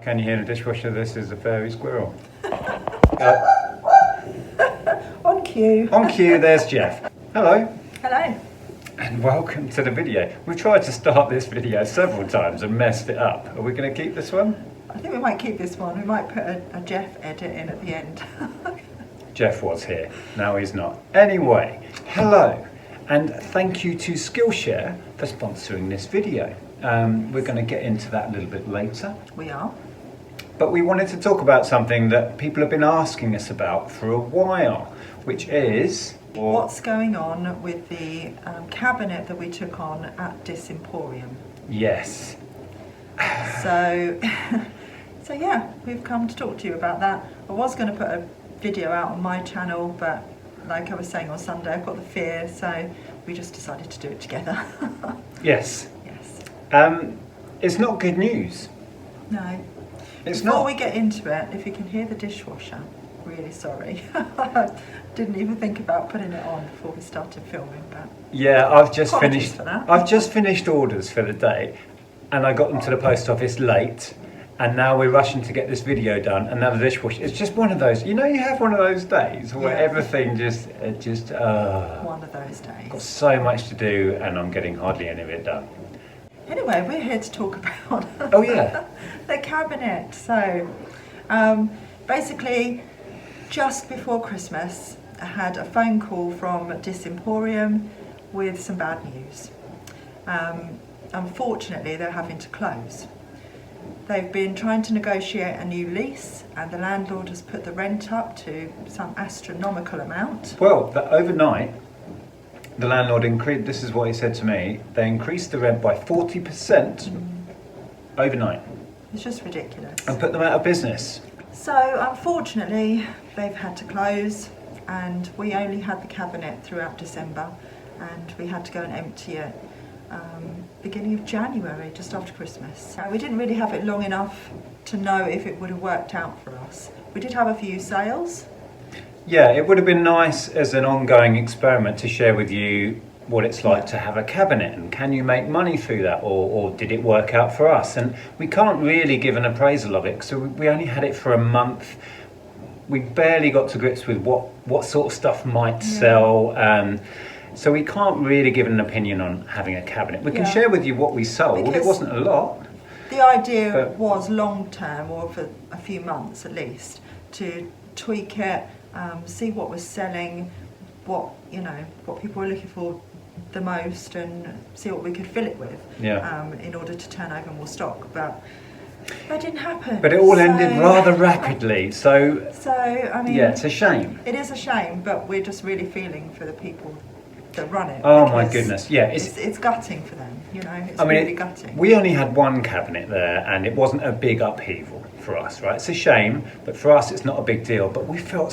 Can you hear the dishwasher? This is a fairy squirrel. On cue. On cue, there's Jeff. Hello. Hello. And welcome to the video. We've tried to start this video several times and messed it up. Are we going to keep this one? I think we might keep this one. We might put a Jeff edit in at the end. Jeff was here. Now he's not. Anyway, hello. And thank you to Skillshare for sponsoring this video. We're going to get into that a little bit later. We are. But we wanted to talk about something that people have been asking us about for a while, which is... What's going on with the cabinet that we took on at Emporium? Yes. So yeah, we've come to talk to you about that. I was going to put a video out on my channel, but like I was saying on Sunday, I've got the fear, so we just decided to do it together. Yes. Yes. It's not good news. No. It's Before not. we get into it, if you can hear the dishwasher, really sorry. Didn't even think about putting it on before we started filming, but Yeah, I've just apologies finished. for that. I've just finished orders for the day, and I got them to the post office late, and now we're rushing to get this video done. And now the dishwasher. It's just one of those. You know, you have one of those days where Yeah. everything just. One of those days. Got so much to do, and I'm getting hardly any of it done. Anyway, we're here to talk about Oh yeah. the cabinet. So basically, just before Christmas, I had a phone call from Emporium with some bad news. Unfortunately, they're having to close. They've been trying to negotiate a new lease, and the landlord has put the rent up to some astronomical amount. Well, overnight, the landlord increased. This is what he said to me. They increased the rent by 40% overnight It's just ridiculous. and put them out of business. So unfortunately, they've had to close, and we only had the cabinet throughout December, and we had to go and empty it beginning of January, just after Christmas. We didn't really have it long enough to know if it would have worked out for us. We did have a few sales. Yeah, it would have been nice as an ongoing experiment to share with you what it's like to have a cabinet, and can you make money through that, or did it work out for us? And we can't really give an appraisal of it, so we only had it for a month. We barely got to grips with what sort of stuff might sell, so we can't really give an opinion on having a cabinet. We can share with you what we sold. Because it wasn't a lot. The idea was long term, or for a few months at least, to tweak it, see what was selling, what people were looking for the most, and see what we could fill it with in order to turn over more stock. But that didn't happen. But it all ended rather rapidly. So I mean, yeah, it's a shame. It is a shame, but we're just really feeling for the people that run it. Oh my goodness, yeah. It's gutting for them, It's I mean, really gutting. We only had one cabinet there, and it wasn't a big upheaval for us, right? It's a shame, but for us it's not a big deal. But we felt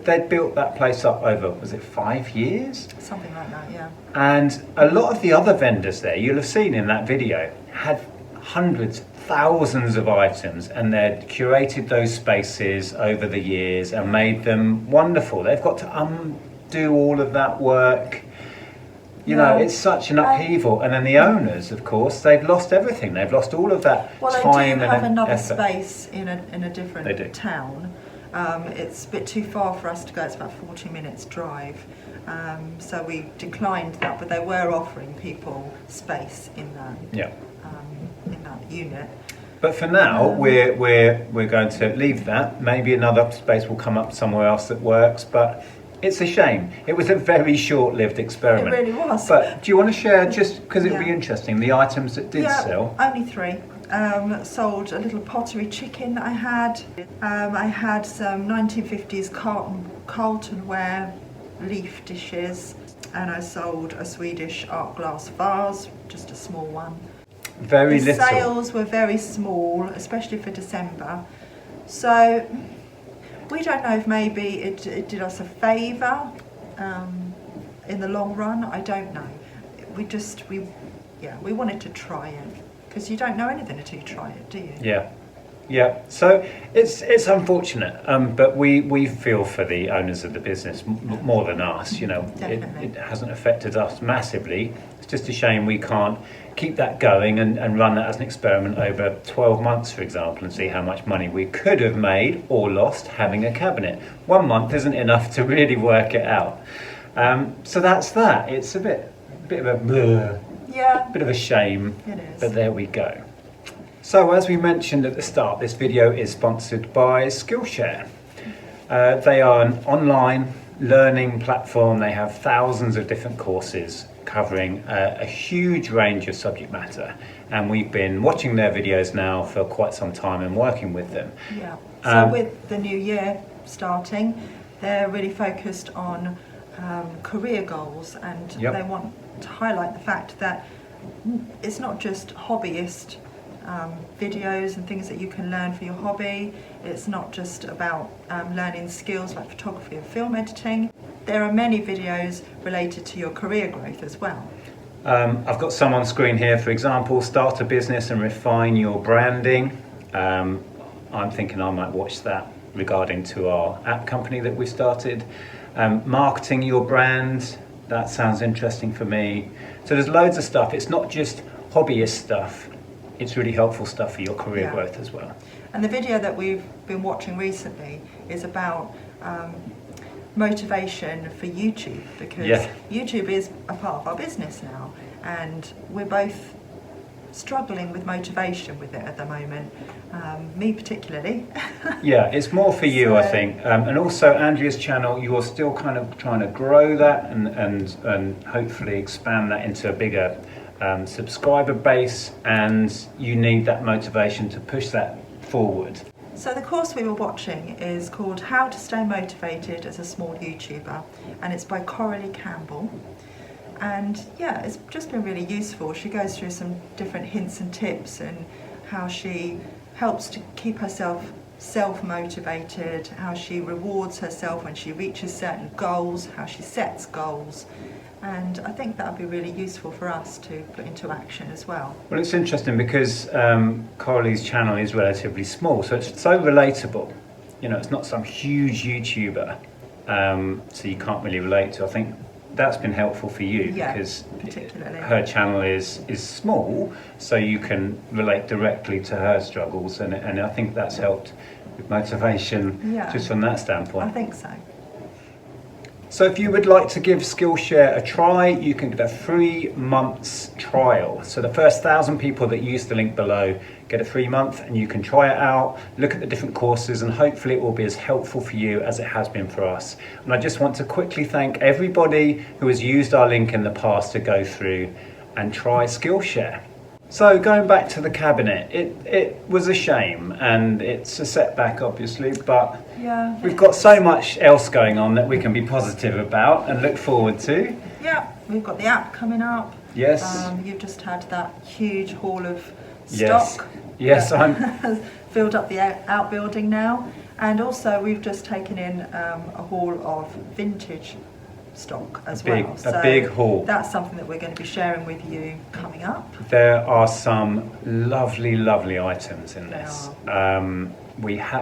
they'd built that place up over, was it 5 years? Something like that, yeah. And a lot of the other vendors there, you'll have seen in that video, had hundreds, thousands of items, and they'd curated those spaces over the years and made them wonderful. They've got to undo all of that work. You know, it's such an upheaval. And then the owners, of course, they've lost everything. They've lost all of that time and effort. Well, they do have another space in a different town. It's a bit too far for us to go. It's about 40 minutes drive. So we declined that, but they were offering people space in that unit. But for now, we're going to leave that. Maybe another space will come up somewhere else that works, but it's a shame. It was a very short-lived experiment. It really was. But do you want to share, just because it would be interesting, the items that did sell? Only 3. Sold a little pottery chicken that I had. I had some 1950s Carlton ware leaf dishes, and I sold a Swedish art glass vase, just a small one. Very little. The sales were very small, especially for December. So we don't know if maybe it did us a favour in the long run. I don't know. We wanted to try it, because you don't know anything until you try it, do you? Yeah. Yeah, so it's unfortunate, but we feel for the owners of the business more than us. You know, it hasn't affected us massively. It's just a shame we can't keep that going and run that as an experiment over 12 months, for example, and see how much money we could have made or lost having a cabinet. 1 month isn't enough to really work it out. So that's that. It's a bit of a bit of a shame, it is. But there we go. So as we mentioned at the start, this video is sponsored by Skillshare. They are an online learning platform. They have thousands of different courses covering a huge range of subject matter, and we've been watching their videos now for quite some time and working with them. Yeah. So with the new year starting, they're really focused on career goals, and they want to highlight the fact that it's not just hobbyist videos and things that you can learn for your hobby. It's not just about learning skills like photography and film editing. There are many videos related to your career growth as well. I've got some on screen here. For example, start a business and refine your branding. I'm thinking I might watch that regarding to our app company that we started. Marketing your brand, that sounds interesting for me. So there's loads of stuff. It's not just hobbyist stuff. It's really helpful stuff for your career growth as well. And the video that we've been watching recently is about motivation for YouTube, because YouTube is a part of our business now, and we're both struggling with motivation with it at the moment, me particularly. Yeah, it's more for you, I think, and also Andrea's channel. You're still kind of trying to grow that and hopefully expand that into a bigger subscriber base, and you need that motivation to push that forward. So the course we were watching is called How to Stay Motivated as a Small YouTuber, and it's by Coralie Campbell. And yeah, it's just been really useful. She goes through some different hints and tips and how she helps to keep herself self-motivated, how she rewards herself when she reaches certain goals, how she sets goals. And I think that would be really useful for us to put into action as well. Well, it's interesting because Coralie's channel is relatively small, so it's so relatable. You know, it's not some huge YouTuber, so you can't really relate to. I think that's been helpful for you because her channel is small, so you can relate directly to her struggles, and I think that's helped with motivation just from that standpoint. I think so. So if you would like to give Skillshare a try, you can get a 3 months trial. So the first 1,000 people that use the link below get a 3 month, and you can try it out, look at the different courses, and hopefully it will be as helpful for you as it has been for us. And I just want to quickly thank everybody who has used our link in the past to go through and try Skillshare. So going back to the cabinet, it was a shame, and it's a setback obviously, but we've got so much else going on that we can be positive about and look forward to. Yeah, we've got the app coming up. Yes. You've just had that huge haul of stock. Yes, I'm filled up the outbuilding now, and also we've just taken in a haul of vintage stock as well. A big haul. That's something that we're going to be sharing with you coming up. There are some lovely, lovely items in this. I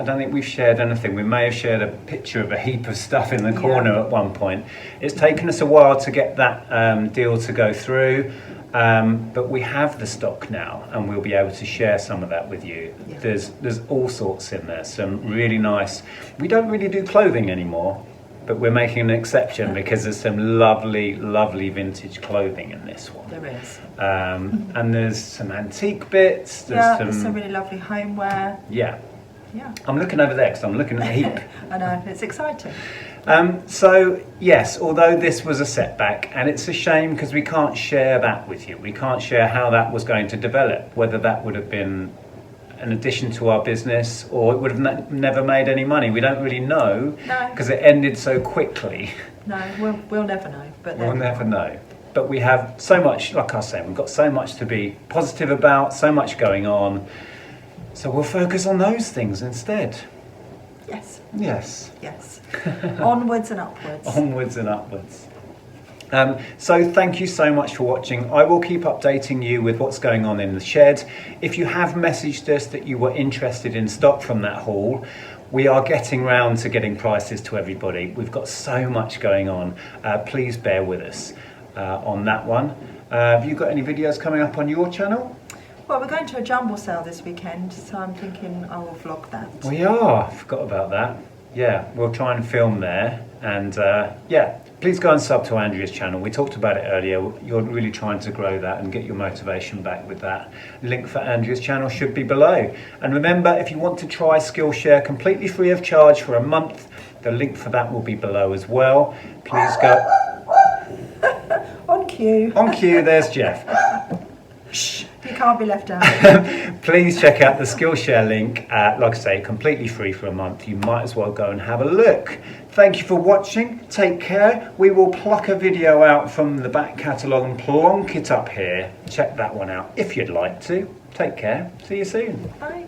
don't think we've shared anything. We may have shared a picture of a heap of stuff in the corner at one point. It's taken us a while to get that deal to go through, but we have the stock now, and we'll be able to share some of that with you. There's all sorts in there. Some really nice. We don't really do clothing anymore, but we're making an exception because there's some lovely, lovely vintage clothing in this one. There is. And there's some antique bits. There's some really lovely homeware. Yeah. I'm looking over there because I'm looking at the heap. I know, it's exciting. So, yes, although this was a setback, and it's a shame because we can't share that with you. We can't share how that was going to develop, whether that would have been an addition to our business or it would have never made any money. We don't really know because it ended so quickly. No, we'll never know. But we'll never know. But we have so much, like I was saying, we've got so much to be positive about, so much going on. So we'll focus on those things instead. Yes. Yes. Yes. Onwards and upwards. Onwards and upwards. So thank you so much for watching. I will keep updating you with what's going on in the shed. If you have messaged us that you were interested in stock from that haul, we are getting round to getting prices to everybody. We've got so much going on. Please bear with us on that one. Have you got any videos coming up on your channel? Well, we're going to a jumble sale this weekend, so I'm thinking I will vlog that. We are. Forgot about that. Yeah, we'll try and film there. And yeah, please go and sub to Andrea's channel. We talked about it earlier. You're really trying to grow that and get your motivation back with that. Link for Andrea's channel should be below. And remember, if you want to try Skillshare completely free of charge for a month, the link for that will be below as well. Please go. On cue. On cue, there's Jeff. Shh, you can't be left out. Please check out the Skillshare link. Like I say, completely free for a month. You might as well go and have a look. Thank you for watching. Take care. We will pluck a video out from the back catalogue and plonk it up here. Check that one out if you'd like to. Take care. See you soon. Bye.